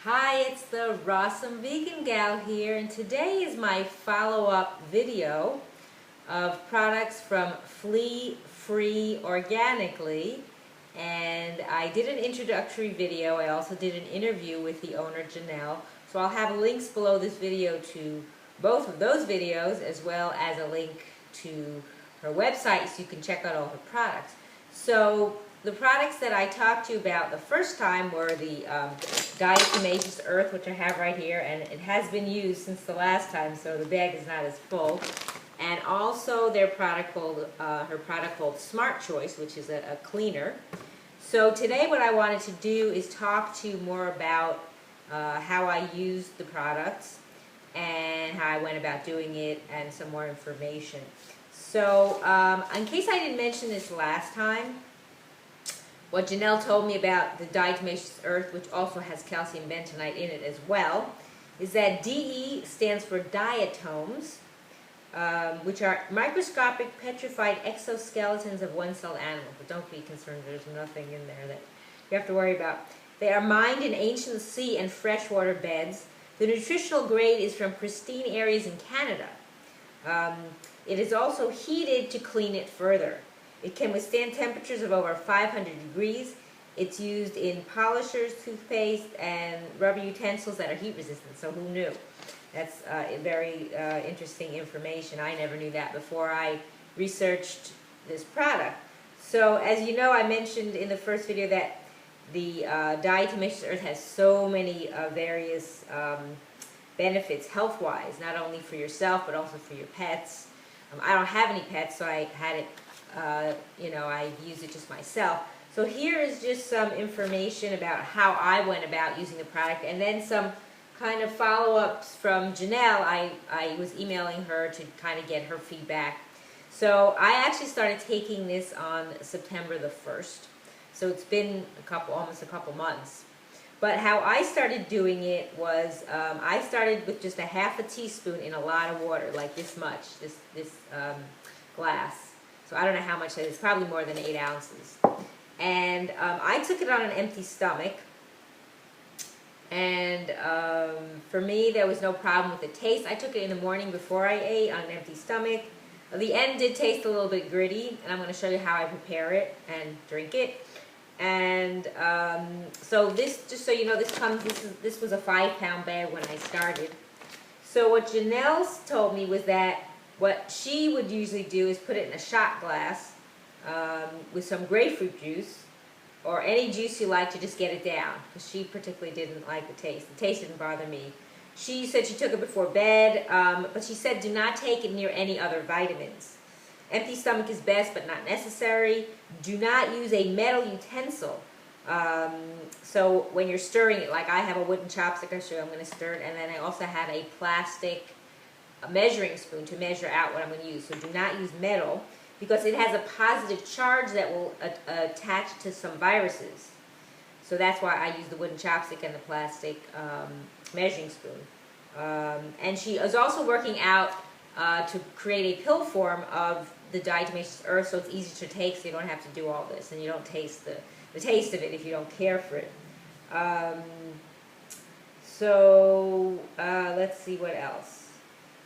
Hi, it's the Rawsome Vegan Gal here, and today is my follow-up video of products from Flea Free Organically. And I did an introductory video. I also did an interview with the owner, Janelle. So I'll have links below this video to both of those videos, as well as a link to her website so you can check out all her products. So the products that I talked to you about the first time were the Diatomaceous earth, which I have right here, and it has been used since the last time, so the bag is not as full. And also their product called, her product called Smart Choice, which is a cleaner. So today what I wanted to do is talk to you more about how I used the products and how I went about doing it and some more information. So in case I didn't mention this last time, what Janelle told me about the diatomaceous earth, which also has calcium bentonite in it as well, is that DE stands for diatoms, which are microscopic petrified exoskeletons of one-celled animals. But don't be concerned, there's nothing in there that you have to worry about. They are mined in ancient sea and freshwater beds. The nutritional grade is from pristine areas in Canada. It is also heated to clean it further. It can withstand temperatures of over 500 degrees. It's used in polishers, toothpaste, and rubber utensils that are heat resistant. So who knew? That's very interesting information. I never knew that before I researched this product. So as you know, I mentioned in the first video that the diatomaceous earth has so many various benefits health-wise, not only for yourself but also for your pets. I don't have any pets, so I had it, I used it just myself. So here is just some information about how I went about using the product, and then some kind of follow-ups from Janelle. I was emailing her to kind of get her feedback. So I actually started taking this on September the 1st. So it's been almost a couple months. But how I started doing it was I started with just a half a teaspoon in a lot of water, like this much, this glass. So I don't know how much that is, probably more than 8 ounces. And I took it on an empty stomach. And for me, there was no problem with the taste. I took it in the morning before I ate on an empty stomach. The end did taste a little bit gritty, and I'm going to show you how I prepare it and drink it. And so this, just so you know, this was a 5-pound bag when I started. So what Janelle told me was that what she would usually do is put it in a shot glass with some grapefruit juice or any juice you like to just get it down, because she particularly didn't like the taste. The taste didn't bother me. She said she took it before bed, but she said do not take it near any other vitamins. Empty stomach is best, but not necessary. Do not use a metal utensil. So when you're stirring it, like I have a wooden chopstick, I'll show you, I'm going to stir it, and then I also have a plastic measuring spoon to measure out what I'm going to use. So do not use metal, because it has a positive charge that will attach to some viruses. So that's why I use the wooden chopstick and the plastic measuring spoon. And she is also working out to create a pill form of the diatomaceous earth, so it's easy to take, so you don't have to do all this, and you don't taste the taste of it if you don't care for it. Let's see what else.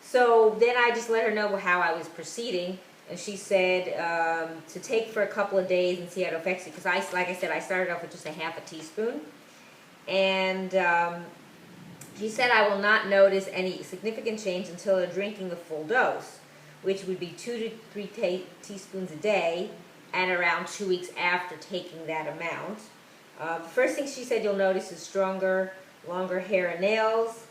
So then I just let her know how I was proceeding, and she said to take for a couple of days and see how it affects you, because like I said, I started off with just a half a teaspoon, and she said I will not notice any significant change until drinking the full dose, which would be 2 to 3 teaspoons a day, and around 2 weeks after taking that amount. The first thing she said you'll notice is stronger, longer hair and nails,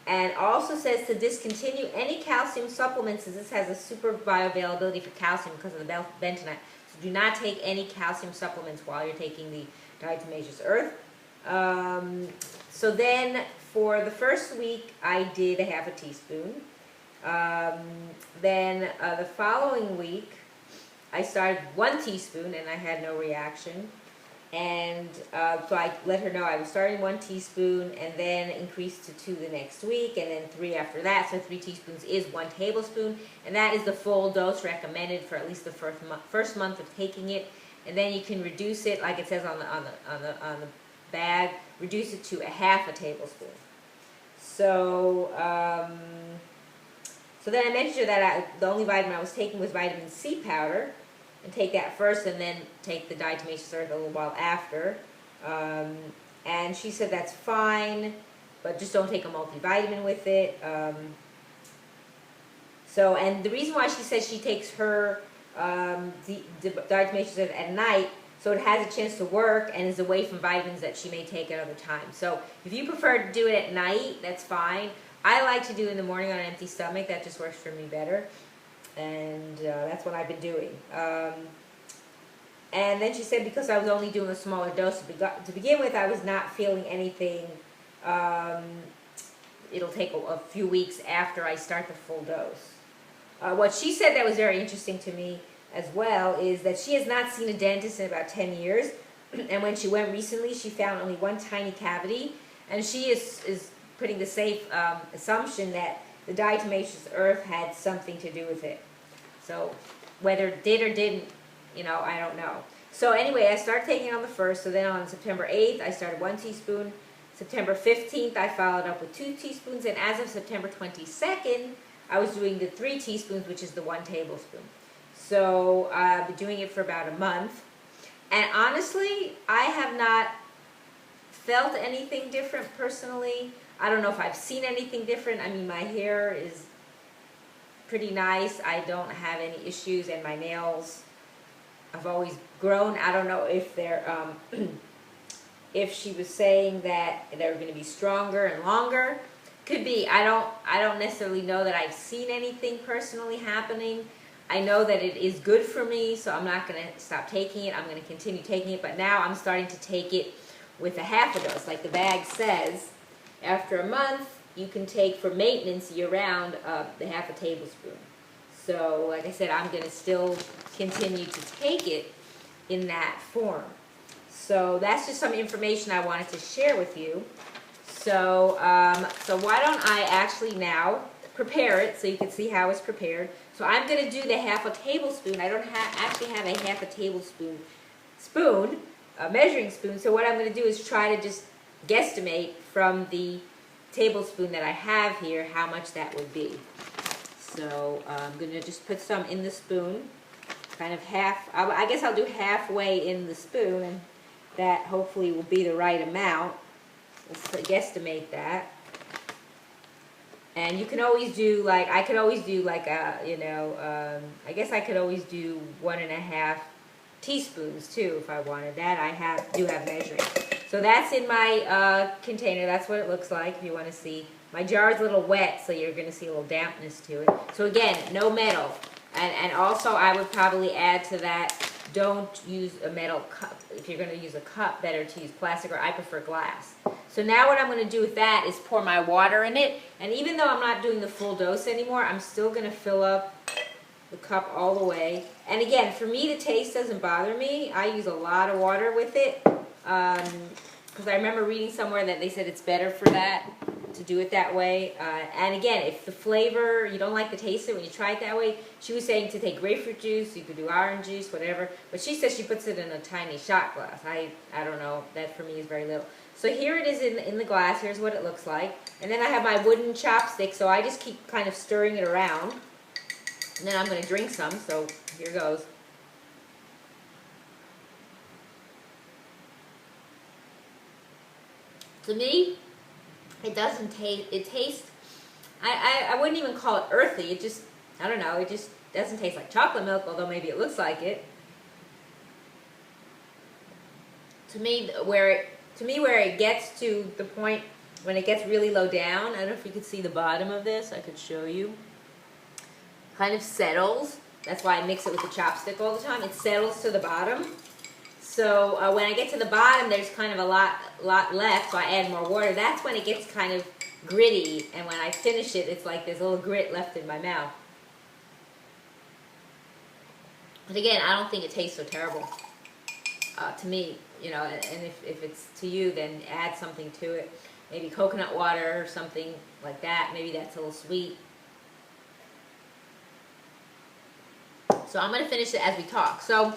and also says to discontinue any calcium supplements, as this has a super bioavailability for calcium because of the bentonite. So do not take any calcium supplements while you're taking the diatomaceous earth. So then for the first week I did a half a teaspoon. Then the following week I started 1 teaspoon and I had no reaction. And so I let her know I was starting 1 teaspoon and then increased to 2 the next week, and then 3 after that. So 3 teaspoons is 1 tablespoon, and that is the full dose recommended for at least the first month of taking it. And then you can reduce it, like it says on the bag, reduce it to a half a tablespoon. So, so then I mentioned that the only vitamin I was taking was vitamin C powder, and take that first and then take the diatomaceous earth a little while after. And she said that's fine, but just don't take a multivitamin with it. So, and the reason why she says she takes her the diatomaceous earth at night, so it has a chance to work and is away from vitamins that she may take at other times. So if you prefer to do it at night, that's fine. I like to do it in the morning on an empty stomach. That just works for me better. And that's what I've been doing. And then she said because I was only doing a smaller dose to begin with, I was not feeling anything. It'll take a few weeks after I start the full dose. What she said that was very interesting to me as well is that she has not seen a dentist in about 10 years. And when she went recently, she found only one tiny cavity. And she is putting the safe assumption that the diatomaceous earth had something to do with it. So whether it did or didn't, I don't know. So anyway, I started taking it on the 1st. So then on September 8th, I started 1 teaspoon. September 15th, I followed up with 2 teaspoons. And as of September 22nd, I was doing the 3 teaspoons, which is the 1 tablespoon. So I've been doing it for about a month. And honestly, I have not felt anything different personally. I don't know if I've seen anything different. I mean, my hair is pretty nice. I don't have any issues, and my nails have always grown. I don't know if they're, if she was saying that they're going to be stronger and longer. Could be. I don't necessarily know that I've seen anything personally happening. I know that it is good for me, so I'm not going to stop taking it. I'm going to continue taking it, but now I'm starting to take it with a half a dose. Like the bag says, after a month, you can take for maintenance year-round the half a tablespoon. So, like I said, I'm going to still continue to take it in that form. So that's just some information I wanted to share with you. So, so why don't I actually now prepare it so you can see how it's prepared. So I'm going to do the half a tablespoon. I don't actually have a half a tablespoon a measuring spoon. So what I'm going to do is try to just guesstimate from the tablespoon that I have here how much that would be. So I'm going to just put some in the spoon, kind of half. I guess I'll do halfway in the spoon, and that hopefully will be the right amount. Let's guesstimate that. And you can always do like, I could always do like a, I guess I could always do 1.5 teaspoons too if I wanted that. I do have measuring. So that's in my container. That's what it looks like if you want to see. My jar is a little wet, so you're going to see a little dampness to it. So again, no metal. And also I would probably add to that, don't use a metal cup. If you're going to use a cup, better to use plastic, or I prefer glass. So now what I'm going to do with that is pour my water in it. And even though I'm not doing the full dose anymore, I'm still going to fill up the cup all the way. And again, for me, the taste doesn't bother me. I use a lot of water with it. Because I remember reading somewhere that they said it's better for that, to do it that way. And again, if the flavor, you don't like the taste of it when you try it that way, she was saying to take grapefruit juice, you could do orange juice, whatever. But she says she puts it in a tiny shot glass. I don't know. That for me is very little. So here it is in the glass. Here's what it looks like. And then I have my wooden chopstick, so I just keep kind of stirring it around. And then I'm going to drink some, so here goes. To me, it doesn't taste, it tastes, I wouldn't even call it earthy. It just, I don't know, it just doesn't taste like chocolate milk, although maybe it looks like it. To me, where it gets to the point when it gets really low down, I don't know if you could see the bottom of this, I could show you. Kind of settles. That's why I mix it with the chopstick all the time. It settles to the bottom. So when I get to the bottom, there's kind of a lot left, so I add more water. That's when it gets kind of gritty, and when I finish it, it's like there's a little grit left in my mouth. But again, I don't think it tastes so terrible to me, and if it's to you, then add something to it. Maybe coconut water or something like that. Maybe that's a little sweet. So I'm going to finish it as we talk. So,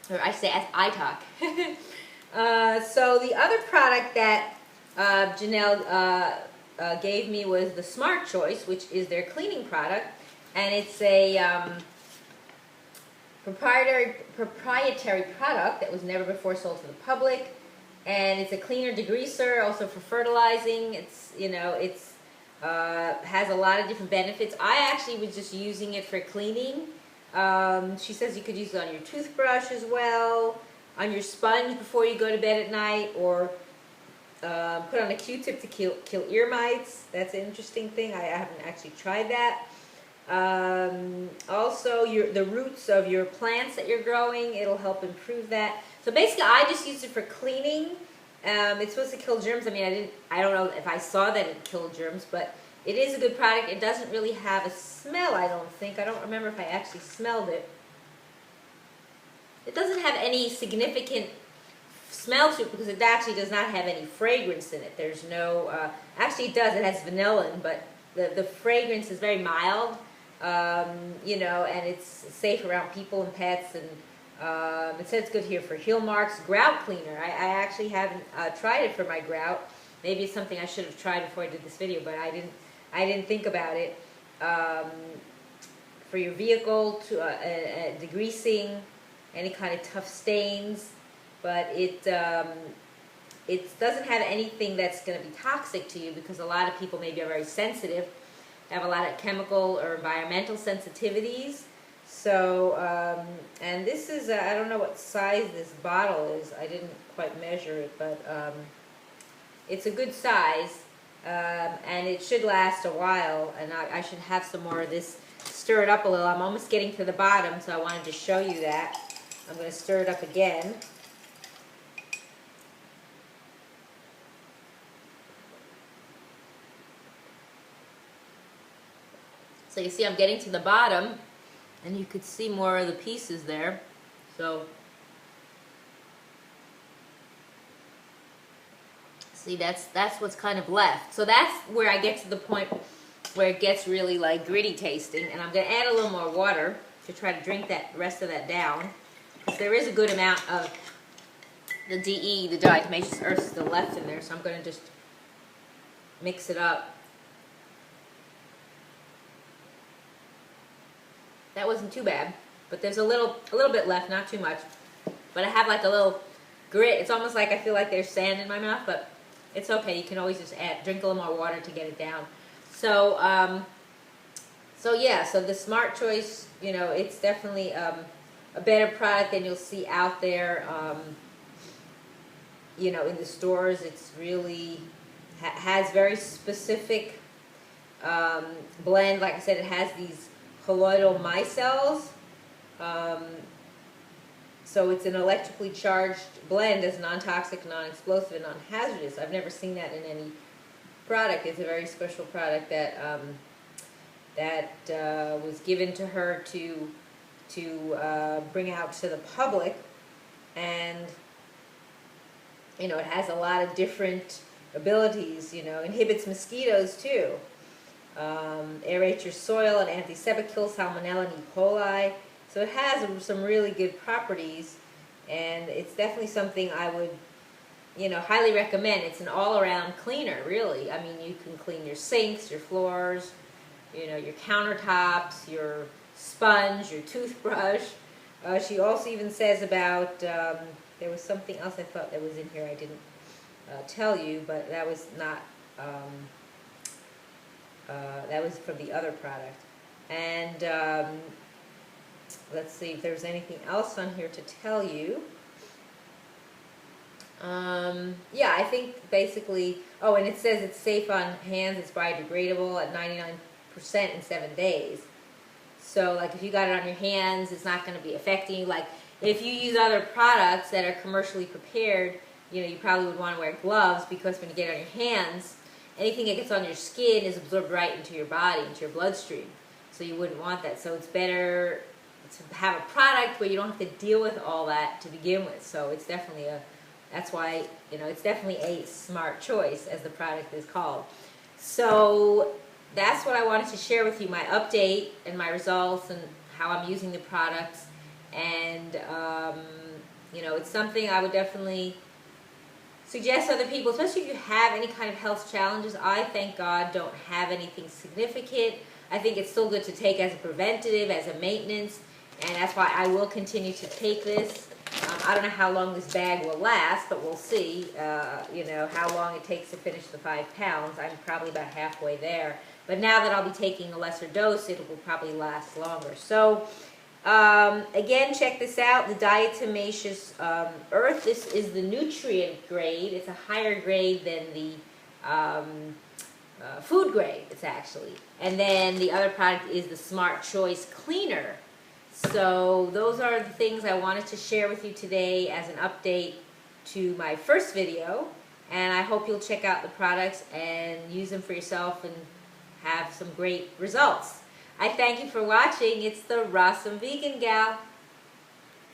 or I say as I talk. So the other product that Janelle gave me was the Smart Choice, which is their cleaning product, and it's a proprietary product that was never before sold to the public, and it's a cleaner degreaser, also for fertilizing. It's, you know, it's has a lot of different benefits. I actually was just using it for cleaning. She says you could use it on your toothbrush as well, on your sponge before you go to bed at night, or put on a Q-tip to kill ear mites. That's an interesting thing. I haven't actually tried that. Also, the roots of your plants that you're growing, it'll help improve that. So basically, I just used it for cleaning. It's supposed to kill germs. I mean, I don't know if I saw that it killed germs, but it is a good product. It doesn't really have a smell, I don't think. I don't remember if I actually smelled it. It doesn't have any significant smell to it because it actually does not have any fragrance in it. There's no, actually it does. It has vanillin, but the fragrance is very mild. You know, and it's safe around people and pets, and it says it's good here for heel marks, grout cleaner. I actually haven't tried it for my grout. Maybe it's something I should have tried before I did this video, but I didn't think about it. For your vehicle, to degreasing, any kind of tough stains, but it doesn't have anything that's going to be toxic to you, because a lot of people maybe are very sensitive, have a lot of chemical or environmental sensitivities. So, and this is, I don't know what size this bottle is. I didn't quite measure it, but it's a good size, and it should last a while, and I should have some more of this. Stir it up a little. I'm almost getting to the bottom, so I wanted to show you that. I'm going to stir it up again. So you see I'm getting to the bottom, and you could see more of the pieces there. So see, that's what's kind of left. So that's where I get to the point where it gets really like gritty tasting, and I'm going to add a little more water to try to drink that rest of that down, because there is a good amount of the DE, the diatomaceous earth, still left in there. So I'm going to just mix it up. That wasn't too bad, but there's a little bit left, not too much. But I have like a little grit. It's almost like I feel like there's sand in my mouth, but it's okay. You can always just drink a little more water to get it down. So, so yeah. So the Smart Choice, you know, it's definitely a better product than you'll see out there. You know, in the stores, it's really has very specific blend. Like I said, it has these colloidal micelles, so it's an electrically charged blend as non-toxic, non-explosive, and non-hazardous. I've never seen that in any product. It's a very special product that was given to her to bring out to the public, and you know, it has a lot of different abilities. You know, inhibits mosquitoes too. Aerates your soil, and antiseptic, kills salmonella and E. coli. So it has some really good properties, and it's definitely something I would, you know, highly recommend. It's an all-around cleaner, really. I mean, you can clean your sinks, your floors, you know, your countertops, your sponge, your toothbrush. She also even says about, there was something else I thought that was in here I didn't tell you, but that was not, that was from the other product. And let's see if there's anything else on here to tell you. Yeah, I think basically, oh, and it says it's safe on hands, it's biodegradable at 99% in 7 days. So, like, if you got it on your hands, it's not going to be affecting you. Like, if you use other products that are commercially prepared, you know, you probably would want to wear gloves, because when you get it on your hands, anything that gets on your skin is absorbed right into your body, into your bloodstream. So you wouldn't want that. So it's better to have a product where you don't have to deal with all that to begin with. So it's definitely that's why, you know, it's definitely a Smart Choice, as the product is called. So that's what I wanted to share with you, my update and my results and how I'm using the products. And, you know, it's something I would definitely suggest to other people, especially if you have any kind of health challenges. I, thank God, don't have anything significant. I think it's still good to take as a preventative, as a maintenance, and that's why I will continue to take this. I don't know how long this bag will last, but we'll see, you know, how long it takes to finish the 5 pounds. I'm probably about halfway there. But now that I'll be taking a lesser dose, it will probably last longer. So, again, check this out, the Diatomaceous Earth. This is the nutrient grade. It's a higher grade than the food grade, it's actually. And then the other product is the Smart Choice Cleaner. So those are the things I wanted to share with you today as an update to my first video. And I hope you'll check out the products and use them for yourself and have some great results. I thank you for watching. It's the Rawesome Vegan Gal.